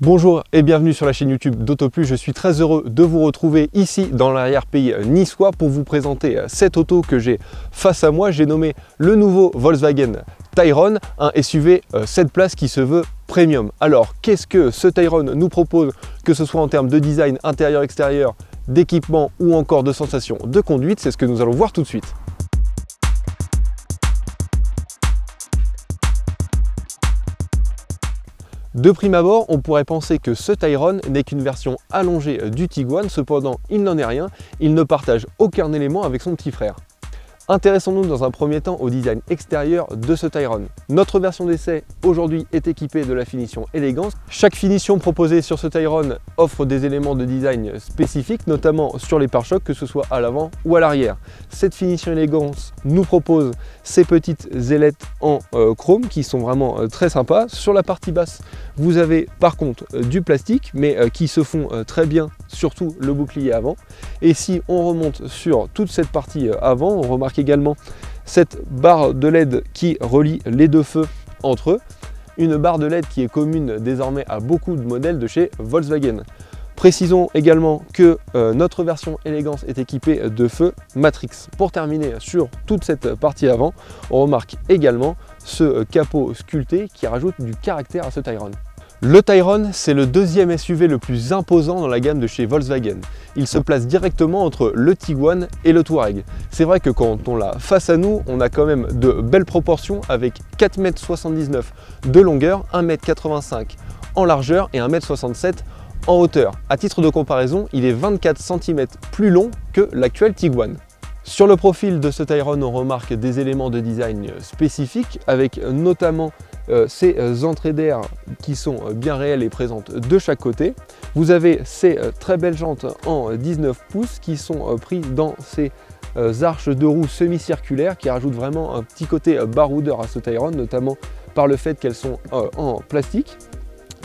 Bonjour et bienvenue sur la chaîne YouTube d'Autoplus. Je suis très heureux de vous retrouver ici dans l'arrière-pays niçois pour vous présenter cette auto que j'ai face à moi. J'ai nommé le nouveau Volkswagen Tayron, un SUV 7 places qui se veut premium. Alors qu'est-ce que ce Tayron nous propose, que ce soit en termes de design intérieur-extérieur, d'équipement ou encore de sensations de conduite? C'est ce que nous allons voir tout de suite. De prime abord, on pourrait penser que ce Tayron n'est qu'une version allongée du Tiguan, cependant il n'en est rien, il ne partage aucun élément avec son petit frère. Intéressons-nous dans un premier temps au design extérieur de ce Tayron. Notre version d'essai aujourd'hui est équipée de la finition élégance. Chaque finition proposée sur ce Tayron offre des éléments de design spécifiques, notamment sur les pare-chocs, que ce soit à l'avant ou à l'arrière. Cette finition élégance nous propose ces petites ailettes en chrome qui sont vraiment très sympas. Sur la partie basse, vous avez par contre du plastique, mais qui se fond très bien, surtout le bouclier avant. Et si on remonte sur toute cette partie avant, on remarque également cette barre de LED qui relie les deux feux entre eux. Une barre de LED qui est commune désormais à beaucoup de modèles de chez Volkswagen. Précisons également que notre version élégance est équipée de feux Matrix. Pour terminer sur toute cette partie avant, on remarque également ce capot sculpté qui rajoute du caractère à ce Tayron. Le Tayron, c'est le deuxième SUV le plus imposant dans la gamme de chez Volkswagen. Il se place directement entre le Tiguan et le Touareg. C'est vrai que quand on l'a face à nous, on a quand même de belles proportions avec 4,79 m de longueur, 1,85 m en largeur et 1,67 m en hauteur. À titre de comparaison, il est 24 cm plus long que l'actuel Tiguan. Sur le profil de ce Tayron, on remarque des éléments de design spécifiques avec notamment ces entrées d'air qui sont bien réelles et présentes de chaque côté. Vous avez ces très belles jantes en 19 pouces qui sont prises dans ces arches de roues semi-circulaires qui rajoutent vraiment un petit côté baroudeur à ce Tayron, notamment par le fait qu'elles sont en plastique.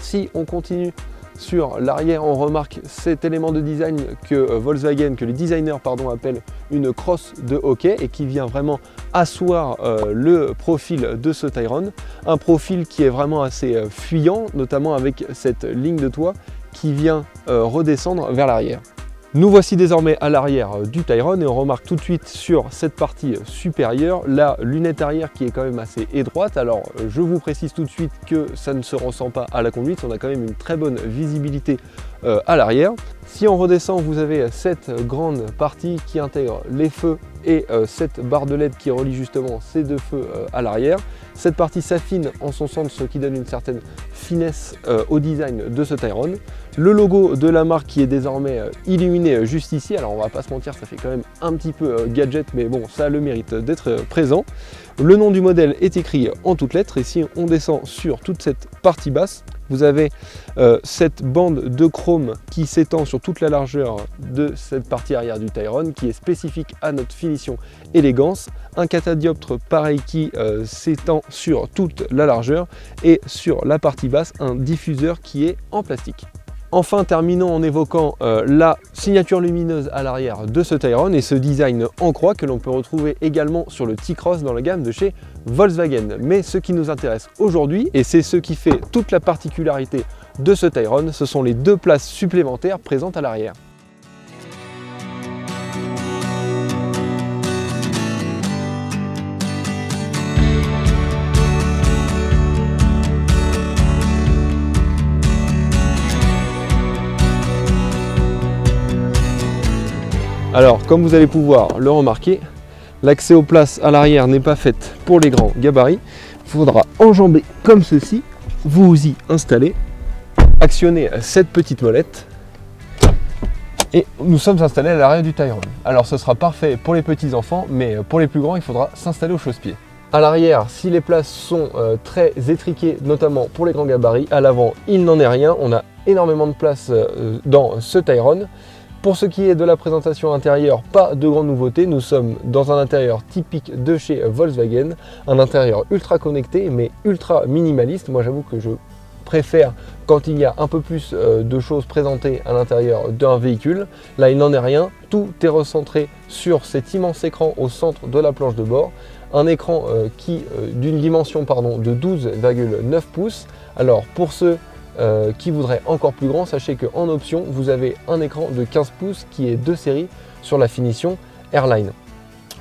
Si on continue sur l'arrière, on remarque cet élément de design que Volkswagen, que les designers appellent une crosse de hockey et qui vient vraiment asseoir le profil de ce Tayron. Un profil qui est vraiment assez fuyant, notamment avec cette ligne de toit qui vient redescendre vers l'arrière. Nous voici désormais à l'arrière du Tayron et on remarque tout de suite sur cette partie supérieure la lunette arrière qui est quand même assez étroite. Alors je vous précise tout de suite que ça ne se ressent pas à la conduite, on a quand même une très bonne visibilité à l'arrière. Si on redescend, vous avez cette grande partie qui intègre les feux et cette barre de LED qui relie justement ces deux feux à l'arrière. Cette partie s'affine en son centre, ce qui donne une certaine finesse au design de ce Tayron. Le logo de la marque qui est désormais illuminé juste ici. Alors on va pas se mentir, ça fait quand même un petit peu gadget, mais bon, ça a le mérite d'être présent. Le nom du modèle est écrit en toutes lettres et si on descend sur toute cette partie basse, vous avez cette bande de chrome qui s'étend sur toute la largeur de cette partie arrière du Tayron qui est spécifique à notre finition élégance. Un catadioptre pareil qui s'étend sur toute la largeur et sur la partie basse un diffuseur qui est en plastique. Enfin, terminons en évoquant la signature lumineuse à l'arrière de ce Tayron et ce design en croix que l'on peut retrouver également sur le T-Cross dans la gamme de chez Volkswagen. Mais ce qui nous intéresse aujourd'hui, et c'est ce qui fait toute la particularité de ce Tayron, ce sont les deux places supplémentaires présentes à l'arrière. Alors, comme vous allez pouvoir le remarquer, l'accès aux places à l'arrière n'est pas fait pour les grands gabarits. Il faudra enjamber comme ceci, vous y installer, actionner cette petite molette et nous sommes installés à l'arrière du Tayron. Alors, ce sera parfait pour les petits enfants, mais pour les plus grands, il faudra s'installer au chausse-pied. À l'arrière, si les places sont très étriquées, notamment pour les grands gabarits, à l'avant, il n'en est rien. On a énormément de place dans ce Tayron. Pour ce qui est de la présentation intérieure, pas de grande nouveauté, nous sommes dans un intérieur typique de chez Volkswagen, un intérieur ultra connecté mais ultra minimaliste. Moi j'avoue que je préfère quand il y a un peu plus de choses présentées à l'intérieur d'un véhicule. Là il n'en est rien, tout est recentré sur cet immense écran au centre de la planche de bord. Un écran d'une dimension de 12,9 pouces. Alors pour ceux qui voudraient encore plus grand, sachez qu'en option, vous avez un écran de 15 pouces qui est de série sur la finition Airline.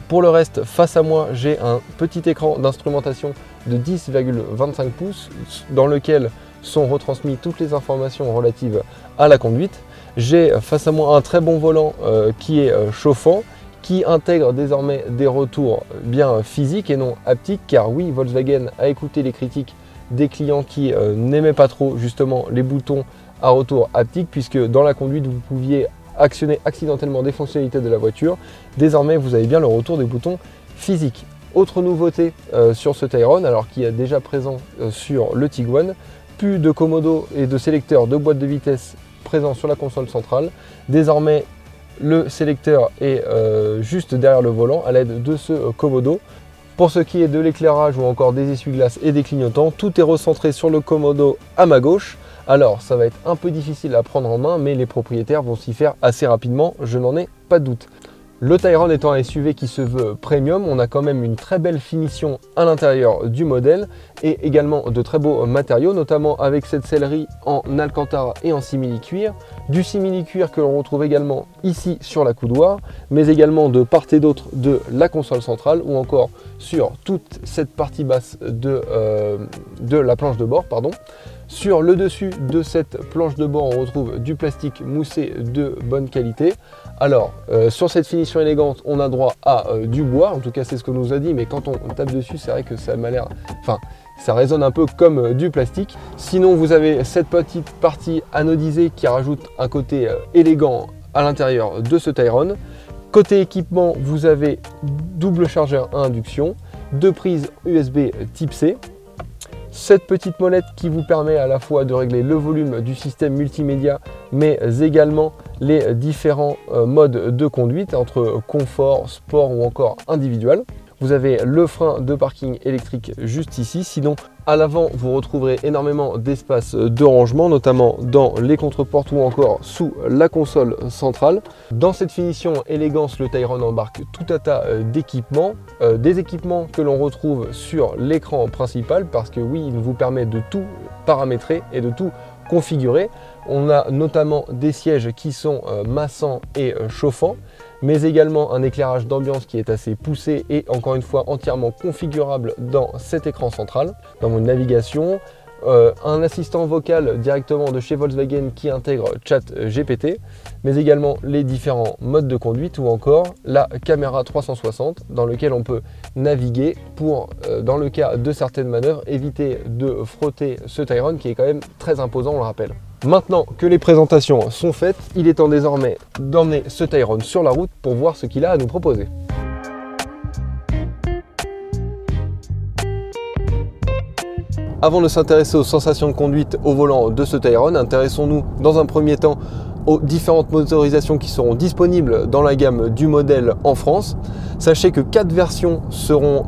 Pour le reste, face à moi, j'ai un petit écran d'instrumentation de 10,25 pouces dans lequel sont retransmises toutes les informations relatives à la conduite. J'ai face à moi un très bon volant qui est chauffant, qui intègre désormais des retours bien physiques et non haptiques, car oui, Volkswagen a écouté les critiques des clients qui n'aimaient pas trop justement les boutons à retour haptique, puisque dans la conduite vous pouviez actionner accidentellement des fonctionnalités de la voiture. Désormais vous avez bien le retour des boutons physiques. Autre nouveauté sur ce Tayron, alors qui est déjà présent sur le Tiguan, plus de commodo et de sélecteur de boîte de vitesse présent sur la console centrale. Désormais le sélecteur est juste derrière le volant à l'aide de ce commodo. Pour ce qui est de l'éclairage ou encore des essuie-glaces et des clignotants, tout est recentré sur le commodo à ma gauche. Alors ça va être un peu difficile à prendre en main, mais les propriétaires vont s'y faire assez rapidement, je n'en ai pas de doute. Le Tayron étant un SUV qui se veut premium, on a quand même une très belle finition à l'intérieur du modèle et également de très beaux matériaux, notamment avec cette sellerie en alcantara et en simili-cuir, du simili-cuir que l'on retrouve également ici sur la coudoir, mais également de part et d'autre de la console centrale ou encore sur toute cette partie basse de la planche de bord, pardon. Sur le dessus de cette planche de bord, on retrouve du plastique moussé de bonne qualité. Alors, sur cette finition élégante, on a droit à du bois, en tout cas c'est ce qu'on nous a dit, mais quand on tape dessus, c'est vrai que ça m'a l'air... Enfin, ça résonne un peu comme du plastique. Sinon, vous avez cette petite partie anodisée qui rajoute un côté élégant à l'intérieur de ce Tayron. Côté équipement, vous avez double chargeur à induction, 2 prises USB type C, cette petite molette qui vous permet à la fois de régler le volume du système multimédia, mais également les différents modes de conduite entre confort, sport ou encore individuel. Vous avez le frein de parking électrique juste ici. Sinon, à l'avant, vous retrouverez énormément d'espace de rangement, notamment dans les contreportes ou encore sous la console centrale. Dans cette finition élégance, le Tayron embarque tout un tas d'équipements, des équipements que l'on retrouve sur l'écran principal, parce que oui, il vous permet de tout paramétrer et de tout configurer. On a notamment des sièges qui sont massants et chauffants, mais également un éclairage d'ambiance qui est assez poussé et encore une fois entièrement configurable dans cet écran central. Dans votre navigation, un assistant vocal directement de chez Volkswagen qui intègre ChatGPT, mais également les différents modes de conduite ou encore la caméra 360 dans lequel on peut naviguer pour, dans le cas de certaines manœuvres, éviter de frotter ce Tayron qui est quand même très imposant, on le rappelle. Maintenant que les présentations sont faites, il est temps désormais d'emmener ce Tayron sur la route pour voir ce qu'il a à nous proposer. Avant de s'intéresser aux sensations de conduite au volant de ce Tayron, intéressons-nous dans un premier temps aux différentes motorisations qui seront disponibles dans la gamme du modèle en France. Sachez que 4 versions seront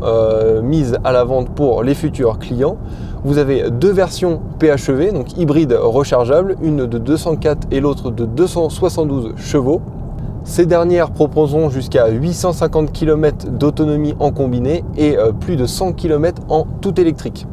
mises à la vente pour les futurs clients. Vous avez 2 versions PHEV, donc hybride rechargeable, une de 204 et l'autre de 272 chevaux. Ces dernières proposeront jusqu'à 850 km d'autonomie en combiné et plus de 100 km en tout électrique.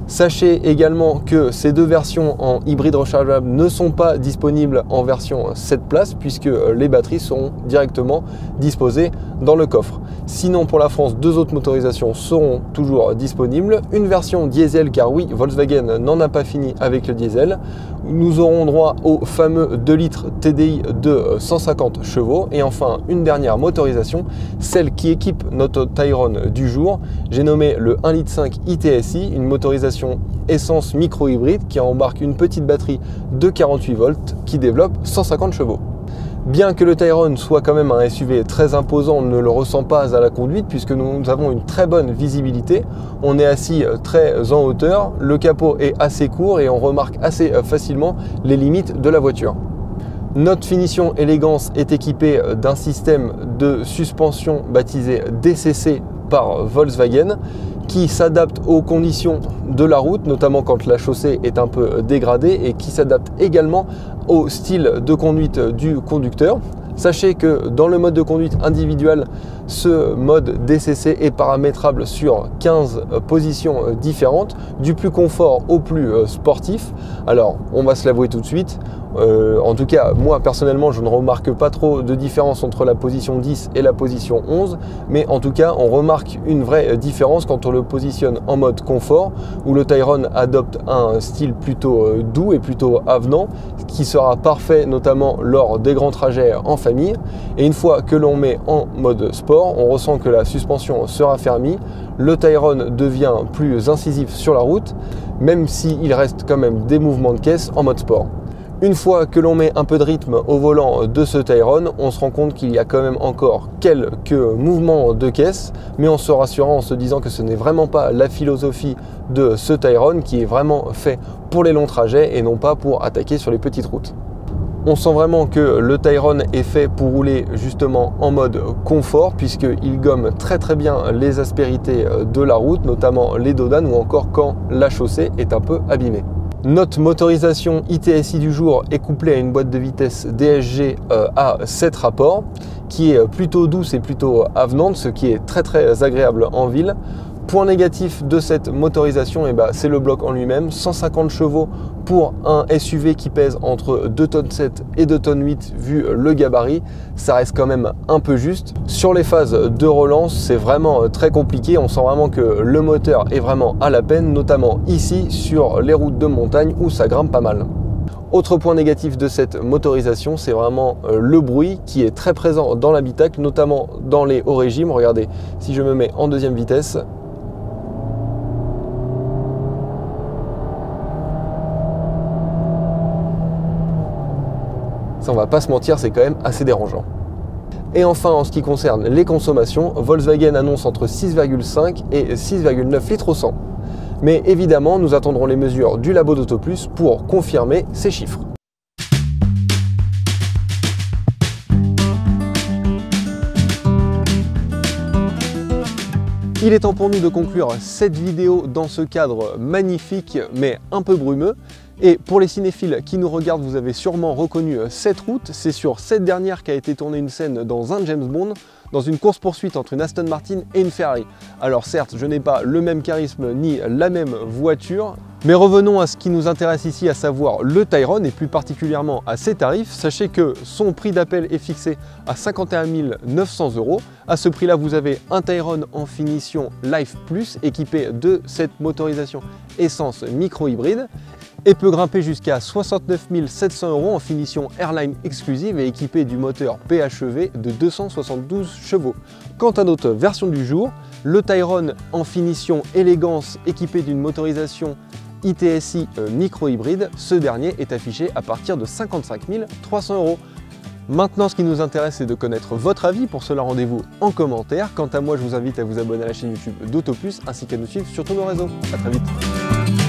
Sachez également que ces 2 versions en hybride rechargeable ne sont pas disponibles en version 7 places puisque les batteries seront directement disposées dans le coffre. Sinon, pour la France, 2 autres motorisations seront toujours disponibles. Une version diesel, car oui, Volkswagen n'en a pas fini avec le diesel. Nous aurons droit au fameux 2 litres TDI de 150 chevaux. Et enfin, une dernière motorisation, celle qui équipe notre Tayron du jour. J'ai nommé le 1,5 litre ITSI, une motorisation essence micro-hybride qui embarque une petite batterie de 48 volts qui développe 150 chevaux. Bien que le Tayron soit quand même un SUV très imposant, on ne le ressent pas à la conduite puisque nous avons une très bonne visibilité. On est assis très en hauteur, le capot est assez court et on remarque assez facilement les limites de la voiture. Notre finition élégance est équipée d'un système de suspension baptisé DCC par Volkswagen qui s'adapte aux conditions de la route, notamment quand la chaussée est un peu dégradée et qui s'adapte également au style de conduite du conducteur. Sachez que dans le mode de conduite individuel, Ce mode DCC est paramétrable sur 15 positions différentes, du plus confort au plus sportif. Alors, on va se l'avouer tout de suite, en tout cas, moi personnellement, je ne remarque pas trop de différence entre la position 10 et la position 11, mais en tout cas, on remarque une vraie différence quand on le positionne en mode confort, où le Tyrone adopte un style plutôt doux et plutôt avenant, qui sera parfait notamment lors des grands trajets en famille. Et une fois que l'on met en mode sport, on ressent que la suspension se raffermit, le Tyrone devient plus incisif sur la route, même s'il reste quand même des mouvements de caisse en mode sport. Une fois que l'on met un peu de rythme au volant de ce Tyrone, on se rend compte qu'il y a quand même encore quelques mouvements de caisse, mais en se rassurant en se disant que ce n'est vraiment pas la philosophie de ce Tyrone qui est vraiment fait pour les longs trajets et non pas pour attaquer sur les petites routes. On sent vraiment que le Tyrone est fait pour rouler justement en mode confort, puisqu'il gomme très bien les aspérités de la route, notamment les dodanes ou encore quand la chaussée est un peu abîmée. Notre motorisation ITSI du jour est couplée à une boîte de vitesse DSG à 7 rapports, qui est plutôt douce et plutôt avenante, ce qui est très agréable en ville. Point négatif de cette motorisation, c'est le bloc en lui-même, 150 chevaux pour un SUV qui pèse entre 2,7 tonnes et 2,8 tonnes vu le gabarit, ça reste quand même un peu juste. Sur les phases de relance, c'est vraiment très compliqué, on sent vraiment que le moteur est vraiment à la peine, notamment ici sur les routes de montagne où ça grimpe pas mal. Autre point négatif de cette motorisation, c'est vraiment le bruit qui est très présent dans l'habitacle, notamment dans les hauts régimes. Regardez, si je me mets en deuxième vitesse, ça, on va pas se mentir, c'est quand même assez dérangeant. Et enfin, en ce qui concerne les consommations, Volkswagen annonce entre 6,5 et 6,9 litres au 100. Mais évidemment, nous attendrons les mesures du labo d'AutoPlus pour confirmer ces chiffres. Il est temps pour nous de conclure cette vidéo dans ce cadre magnifique mais un peu brumeux. Et pour les cinéphiles qui nous regardent, vous avez sûrement reconnu cette route. C'est sur cette dernière qu'a été tournée une scène dans un James Bond, dans une course-poursuite entre une Aston Martin et une Ferrari. Alors certes, je n'ai pas le même charisme ni la même voiture, mais revenons à ce qui nous intéresse ici, à savoir le Tyrone et plus particulièrement à ses tarifs. Sachez que son prix d'appel est fixé à 51 900 €. À ce prix-là, vous avez un Tyrone en finition Life Plus équipé de cette motorisation essence micro-hybride et peut grimper jusqu'à 69 700 € en finition Airline exclusive et équipé du moteur PHEV de 272 chevaux. Quant à notre version du jour, le Tyrone en finition élégance équipé d'une motorisation ITSI micro-hybride, ce dernier est affiché à partir de 55 300 €. Maintenant, ce qui nous intéresse, c'est de connaître votre avis. Pour cela, rendez-vous en commentaire. Quant à moi, je vous invite à vous abonner à la chaîne YouTube d'AutoPlus ainsi qu'à nous suivre sur tous nos réseaux. A très vite.